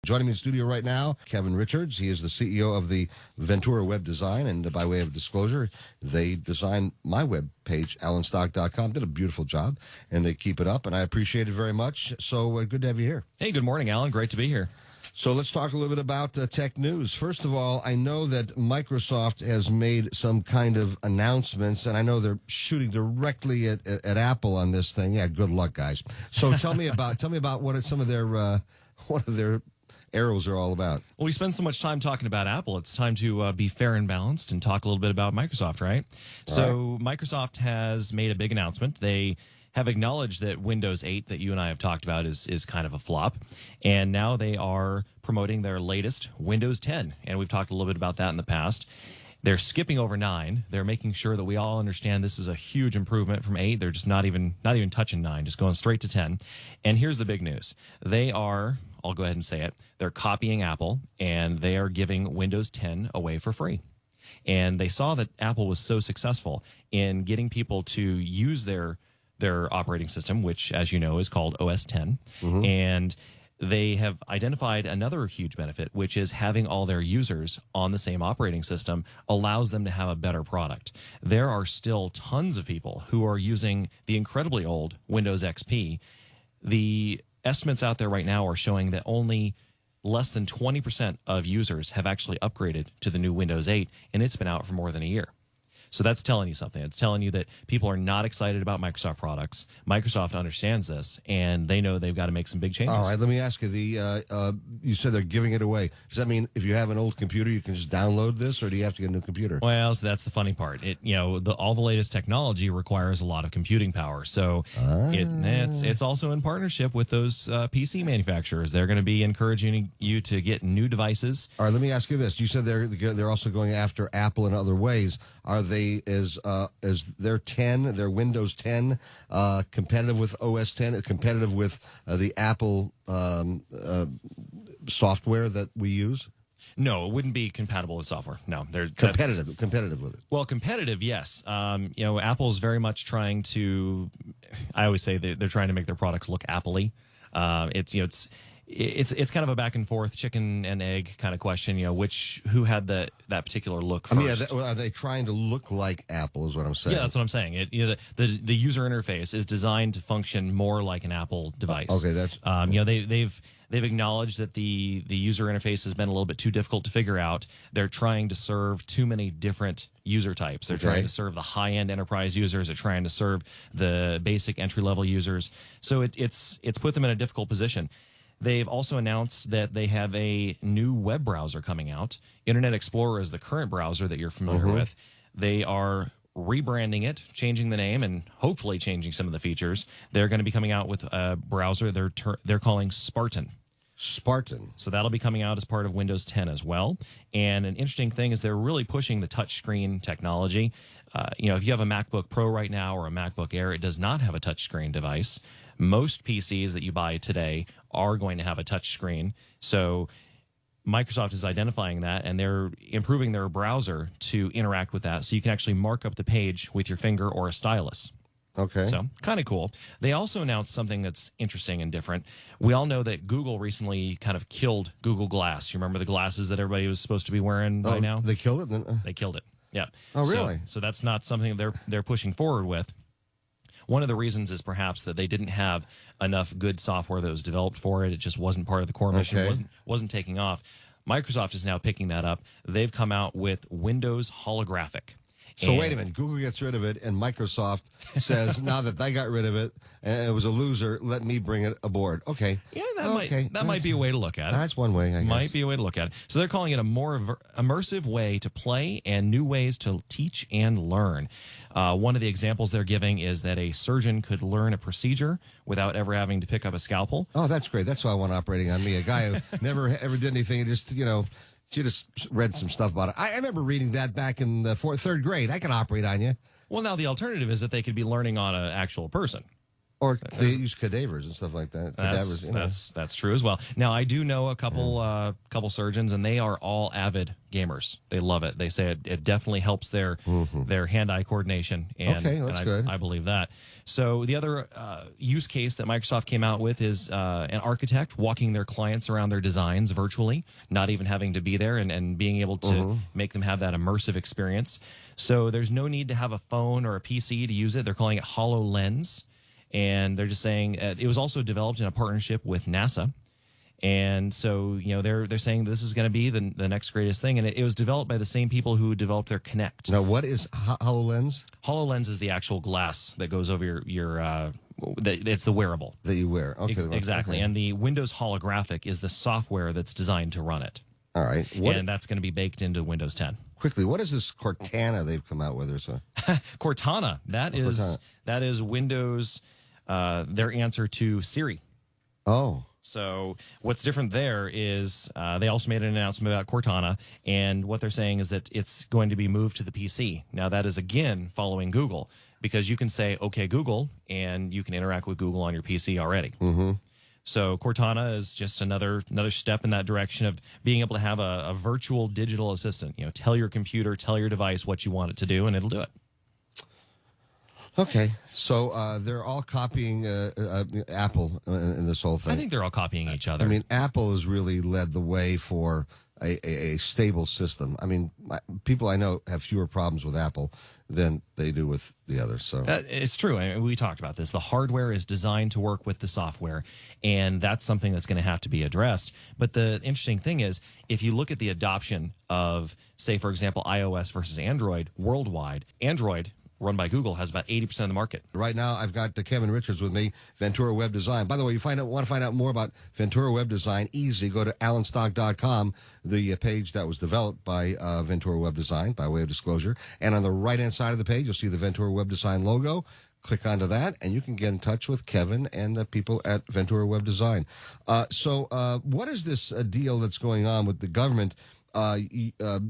Joining me in the studio right now, Kevin Richards. He is the CEO of the Ventura Web Design, and by way of disclosure, they designed my web page, alanstock.com. Did a beautiful job, and they keep it up, and I appreciate it very much. So good to have you here. Hey, good morning, Alan. Great to be here. So let's talk a little bit about tech news. First of all, I know that Microsoft has made some kind of announcements, and I know they're shooting directly at Apple on this thing. Yeah, good luck, guys. So tell me about what are some of their arrows are all about. Well, we spend so much time talking about Apple. It's time to be fair and balanced and talk a little bit about Microsoft, right? So Microsoft has made a big announcement. They have acknowledged that Windows 8 that you and I have talked about is kind of a flop. And now they are promoting their latest Windows 10. And we've talked a little bit about that in the past. They're skipping over 9. They're making sure that we all understand this is a huge improvement from 8. They're just not even touching 9, just going straight to 10. And here's the big news. They are, I'll go ahead and say it, they're copying Apple, and they are giving Windows 10 away for free. And they saw that Apple was so successful in getting people to use their operating system, which, as you know, is called OS 10. Mm-hmm. And they have identified another huge benefit, which is having all their users on the same operating system allows them to have a better product. There are still tons of people who are using the incredibly old Windows XP. The estimates out there right now are showing that only less than 20% of users have actually upgraded to the new Windows 8, and it's been out for more than a year. So that's telling you something. It's telling you that people are not excited about Microsoft products. Microsoft understands this, and they know they've got to make some big changes. All right, let me ask you, you said they're giving it away. Does that mean if you have an old computer, you can just download this, or do you have to get a new computer? Well, so that's the funny part. All the latest technology requires a lot of computing power. So it's also in partnership with those PC manufacturers. They're going to be encouraging you to get new devices. All right, let me ask you this. You said they're also going after Apple in other ways. Are they is their Windows 10 competitive with OS 10, competitive with the Apple software that we use? No, it wouldn't be compatible with software. No, they're competitive with it. Well, competitive, yes. Apple's very much trying to. I always say they're trying to make their products look Apple-y. It's kind of a back and forth chicken and egg kind of question. Who had that particular look first? Are they trying to look like Apple? Is what I'm saying. Yeah, that's what I'm saying. The user interface is designed to function more like an Apple device. Okay, that's they've acknowledged that the user interface has been a little bit too difficult to figure out. They're trying to serve too many different user types. They're trying to serve the high-end enterprise users. They're trying to serve the basic entry-level users. So it's put them in a difficult position. They've also announced that they have a new web browser coming out. Internet Explorer is the current browser that you're familiar with. They are rebranding it, changing the name, and hopefully changing some of the features. They're going to be coming out with a browser they're calling Spartan. Spartan. So that'll be coming out as part of Windows 10 as well. And an interesting thing is they're really pushing the touchscreen technology. If you have a MacBook Pro right now or a MacBook Air, it does not have a touchscreen device. Most PCs that you buy today are going to have a touchscreen. So Microsoft is identifying that, and they're improving their browser to interact with that, so you can actually mark up the page with your finger or a stylus. Okay. So, kind of cool. They also announced something that's interesting and different. We all know that Google recently kind of killed Google Glass. You remember the glasses that everybody was supposed to be wearing by now? They killed it? They killed it, yeah. Oh, really? So that's not something they're pushing forward with. One of the reasons is perhaps that they didn't have enough good software that was developed for it. It just wasn't part of the core mission. Okay. Wasn't taking off. Microsoft is now picking that up. They've come out with Windows Holographic. So wait a minute. Google gets rid of it, and Microsoft says, now that they got rid of it, and it was a loser, let me bring it aboard. Okay. Yeah, that might be a way to look at it. That's one way, I guess. Might be a way to look at it. So they're calling it a more immersive way to play and new ways to teach and learn. One of the examples they're giving is that a surgeon could learn a procedure without ever having to pick up a scalpel. Oh, that's great. That's what I want operating on me. A guy who never ever did anything and just, she just read some stuff about it. I remember reading that back in the third grade. I can operate on you. Well, now the alternative is that they could be learning on an actual person. Or they use cadavers and stuff like that. Cadavers, That's true as well. Now, I do know a couple surgeons, and they are all avid gamers. They love it. They say it definitely helps their hand-eye coordination. And, okay, that's good. I believe that. So the other use case that Microsoft came out with is an architect walking their clients around their designs virtually, not even having to be there, and being able to make them have that immersive experience. So there's no need to have a phone or a PC to use it. They're calling it HoloLens. And they're just saying it was also developed in a partnership with NASA. And so, they're saying this is going to be the next greatest thing. And it was developed by the same people who developed their Kinect. Now, what is HoloLens? HoloLens is the actual glass that goes over your it's the wearable. That you wear. Okay. Exactly. Okay. And the Windows Holographic is the software that's designed to run it. All right. And that's going to be baked into Windows 10. Quickly, what is this Cortana they've come out with? Cortana. That is Windows... their answer to Siri. Oh. So what's different there is they also made an announcement about Cortana, and what they're saying is that it's going to be moved to the PC. Now, that is, again, following Google, because you can say, okay, Google, and you can interact with Google on your PC already. Mm-hmm. So Cortana is just another step in that direction of being able to have a virtual digital assistant. Tell your computer, tell your device what you want it to do, and it'll do it. Okay, so they're all copying Apple in this whole thing. I think they're all copying each other. I mean, Apple has really led the way for a stable system. I mean, people I know have fewer problems with Apple than they do with the others. So it's true. I mean, we talked about this. The hardware is designed to work with the software, and that's something that's going to have to be addressed. But the interesting thing is, if you look at the adoption of, say, for example, iOS versus Android worldwide, Android, run by Google, has about 80% of the market. Right now, I've got Kevin Richards with me, Ventura Web Design. By the way, you want to find out more about Ventura Web Design, easy. Go to allenstock.com, the page that was developed by Ventura Web Design, by way of disclosure. And on the right-hand side of the page, you'll see the Ventura Web Design logo. Click onto that, and you can get in touch with Kevin and the people at Ventura Web Design. So what is this deal that's going on with the government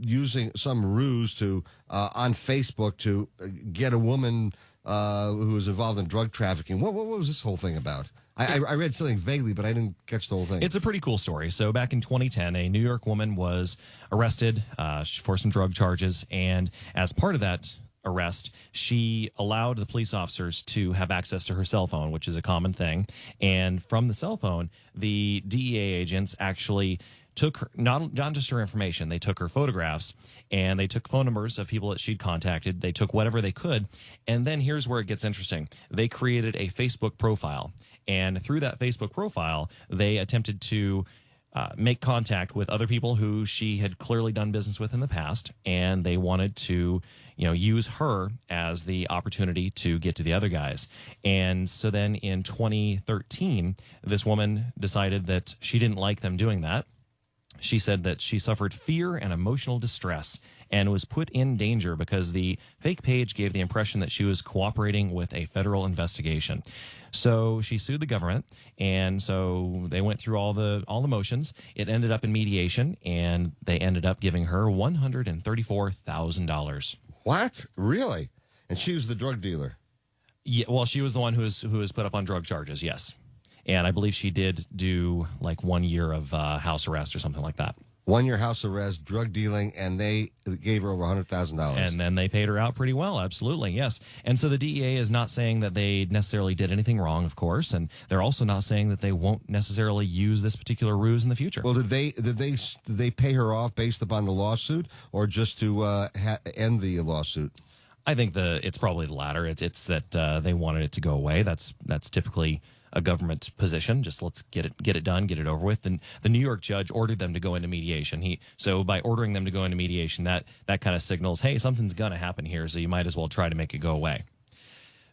using some ruse to on Facebook to get a woman who was involved in drug trafficking? What was this whole thing about? I read something vaguely, but I didn't catch the whole thing. It's a pretty cool story. So back in 2010, a New York woman was arrested for some drug charges, and as part of that arrest, she allowed the police officers to have access to her cell phone, which is a common thing. And from the cell phone, the DEA agents actually took her, not just her information, they took her photographs, and they took phone numbers of people that she'd contacted. They took whatever they could, and then here's where it gets interesting. They created a Facebook profile, and through that Facebook profile, they attempted to make contact with other people who she had clearly done business with in the past, and they wanted to use her as the opportunity to get to the other guys. And so then in 2013, this woman decided that she didn't like them doing that. She said that she suffered fear and emotional distress and was put in danger because the fake page gave the impression that she was cooperating with a federal investigation. So she sued the government, and so they went through all the motions. It ended up in mediation, and they ended up giving her $134,000. What? Really? And she was the drug dealer? Yeah, well, she was the one who was put up on drug charges, yes. And I believe she did do like 1 year of house arrest or something like that. 1 year house arrest, drug dealing, and they gave her over $100,000. And then they paid her out pretty well, absolutely, yes. And so the DEA is not saying that they necessarily did anything wrong, of course, and they're also not saying that they won't necessarily use this particular ruse in the future. Well, did they pay her off based upon the lawsuit, or just to end the lawsuit? I think it's probably the latter. It's that they wanted it to go away. That's typically a government position. Just let's get it done, get it over with. And the New York judge ordered them to go into mediation. So by ordering them to go into mediation, that kind of signals, hey, something's going to happen here, so you might as well try to make it go away.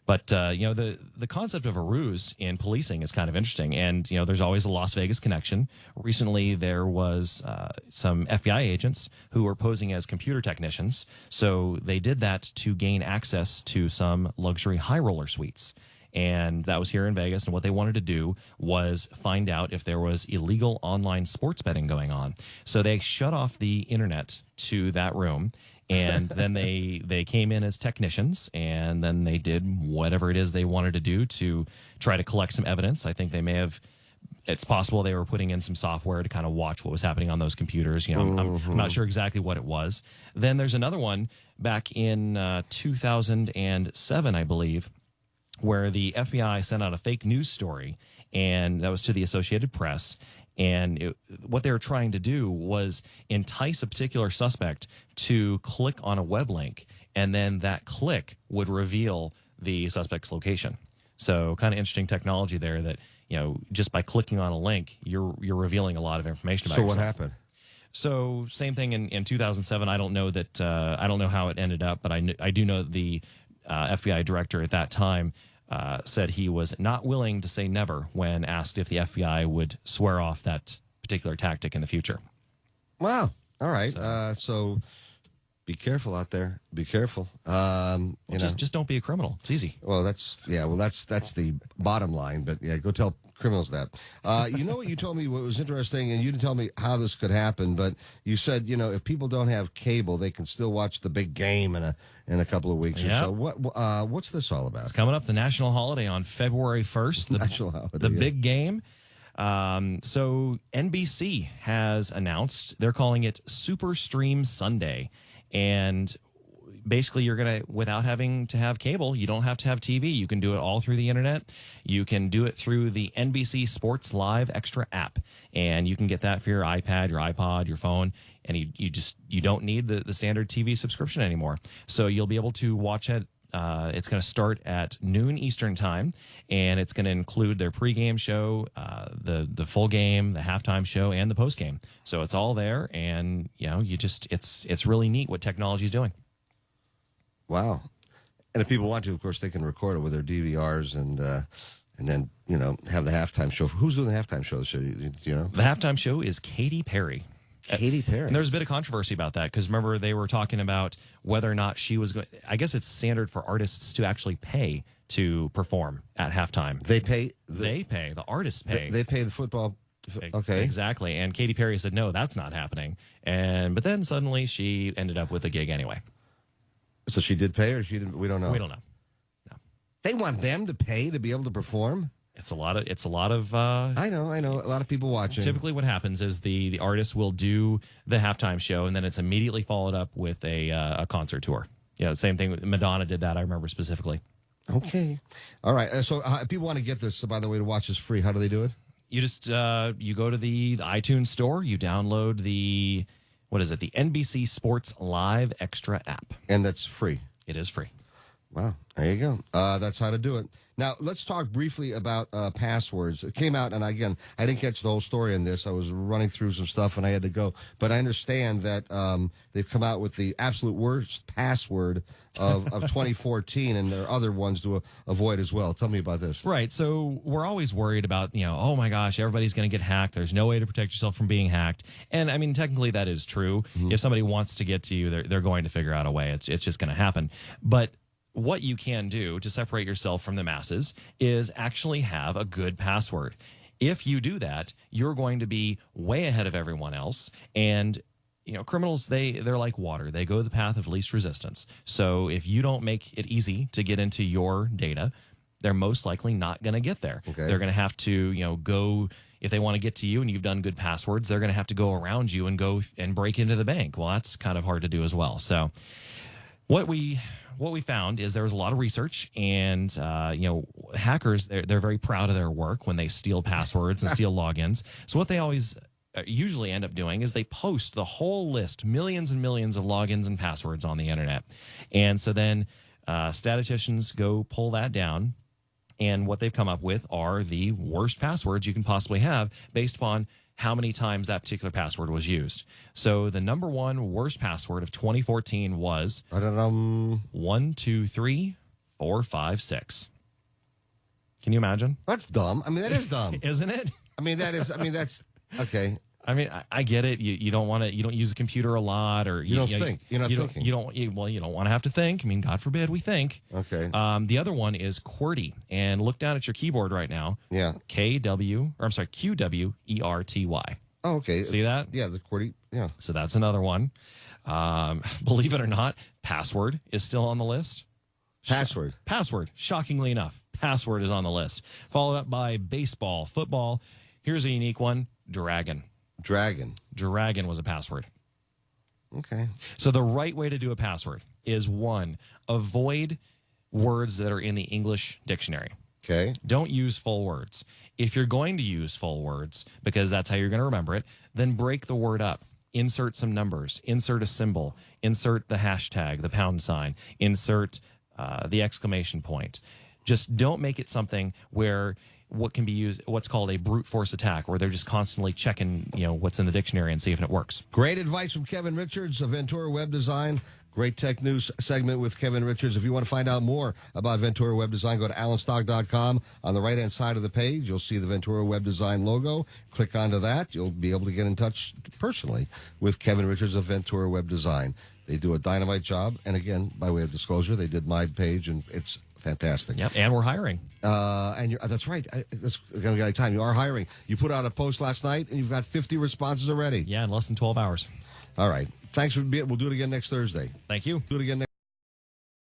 But the concept of a ruse in policing is kind of interesting, and there's always a Las Vegas connection. Recently, there was some FBI agents who were posing as computer technicians, so they did that to gain access to some luxury high roller suites. And that was here in Vegas, and what they wanted to do was find out if there was illegal online sports betting going on. So they shut off the internet to that room, And then they came in as technicians, and then they did whatever it is they wanted to do to try to collect some evidence. I think they may have. It's possible they were putting in some software to kind of watch what was happening on those computers. I'm not sure exactly what it was. Then there's another one back in 2007, I believe, where the FBI sent out a fake news story, and that was to the Associated Press. And what they were trying to do was entice a particular suspect to click on a web link, and then that click would reveal the suspect's location. So kind of interesting technology there that, just by clicking on a link, you're revealing a lot of information about yourself. So what happened? So same thing in 2007. I don't know that I don't know how it ended up, but I do know that the FBI director at that time said he was not willing to say never when asked if the FBI would swear off that particular tactic in the future. Wow. All right. So be careful out there. Be careful. Just don't be a criminal. It's easy. Well, that's the bottom line. But yeah, go tell criminals that. What you told me what was interesting, and you didn't tell me how this could happen, but you said if people don't have cable, they can still watch the big game in a couple of weeks or so. What's this all about? It's coming up, the national holiday on February 1st. The national holiday, the big game. So NBC has announced they're calling it Super Stream Sunday. And basically, you're going to, without having to have cable, you don't have to have TV. You can do it all through the internet. You can do it through the NBC Sports Live Extra app. And you can get that for your iPad, your iPod, your phone. And you don't need the standard TV subscription anymore. So you'll be able to watch it. It's going to start at noon Eastern time, and it's going to include their pregame show, the full game, the halftime show, and the postgame. So it's all there, and it's really neat what technology is doing. Wow! And if people want to, of course, they can record it with their DVRs and then have the halftime show. Who's doing the halftime show? Do you know? The halftime show is Katy Perry. Katy Perry. And there's a bit of controversy about that because remember they were talking about whether or not she was going. I guess it's standard for artists to actually pay to perform at halftime. They pay. The artists pay. They pay the football. Okay, exactly. And Katy Perry said no, that's not happening. But then suddenly she ended up with a gig anyway. So she did pay, or she didn't? We don't know. We don't know. No. They want them to pay to be able to perform. It's a lot of. I know. A lot of people watching. Typically, what happens is the artist will do the halftime show, and then it's immediately followed up with a concert tour. Yeah, the same thing. Madonna did that. I remember specifically. Okay, all right. So if people want to get this, by the way, to watch this free, how do they do it? You just you go to the iTunes store, you download the NBC Sports Live Extra app, and that's free. It is free. Wow, there you go. That's how to do it. Now, let's talk briefly about passwords. It came out, and again, I didn't catch the whole story on this. I was running through some stuff, and I had to go. But I understand that they've come out with the absolute worst password of 2014, and there are other ones to avoid as well. Tell me about this. Right. So we're always worried about, oh, my gosh, everybody's going to get hacked. There's no way to protect yourself from being hacked. And, I mean, technically that is true. Mm-hmm. If somebody wants to get to you, they're going to figure out a way. It's just going to happen. But what you can do to separate yourself from the masses is actually have a good password. If you do that, you're going to be way ahead of everyone else. And, criminals, they're like water. They go the path of least resistance. So if you don't make it easy to get into your data, they're most likely not going to get there. Okay. They're going to have to, go. If they want to get to you and you've done good passwords, they're going to have to go around you and go and break into the bank. Well, that's kind of hard to do as well. So what we found is there was a lot of research, and hackers they're very proud of their work when they steal passwords and steal logins. So what they always usually end up doing is they post the whole list, millions and millions of logins and passwords on the internet, and so then statisticians go pull that down, and what they've come up with are the worst passwords you can possibly have based upon how many times that particular password was used. So the number one worst password of 2014 was 123456. Can you imagine? That's dumb. I mean, that is dumb. Isn't it? That's okay. I mean, I get it. You don't want to. You don't use a computer a lot, or you don't think. You're not thinking. You don't want to have to think. I mean, God forbid we think. Okay. The other one is QWERTY, and look down at your keyboard right now. Yeah. QWERTY. Oh, okay. See that? Yeah, the QWERTY. Yeah. So that's another one. Believe it or not, password is still on the list. Password. Password. Shockingly enough, password is on the list. Followed up by baseball, football. Here's a unique one. Dragon. Dragon. Dragon was a password. Okay. So the right way to do a password is, one, avoid words that are in the English dictionary. Okay. Don't use full words. If you're going to use full words, because that's how you're going to remember it, then break the word up. Insert some numbers. Insert a symbol. Insert the hashtag, the pound sign. Insert the exclamation point. Just don't make it something where what can be used, what's called a brute force attack, where they're just constantly checking, what's in the dictionary and see if it works. Great advice from Kevin Richards of Ventura Web Design. Great tech news segment with Kevin Richards. If you want to find out more about Ventura Web Design, go to allenstock.com. On the right-hand side of the page, you'll see the Ventura Web Design logo. Click onto that. You'll be able to get in touch personally with Kevin Richards of Ventura Web Design. They do a dynamite job. And again, by way of disclosure, they did my page, and it's fantastic. Yep, and we're hiring. That's right. That's going to get time. You are hiring. You put out a post last night, and you've got 50 responses already. Yeah, in less than 12 hours. All right. Thanks for being. We'll do it again next Thursday. Thank you. Do it again next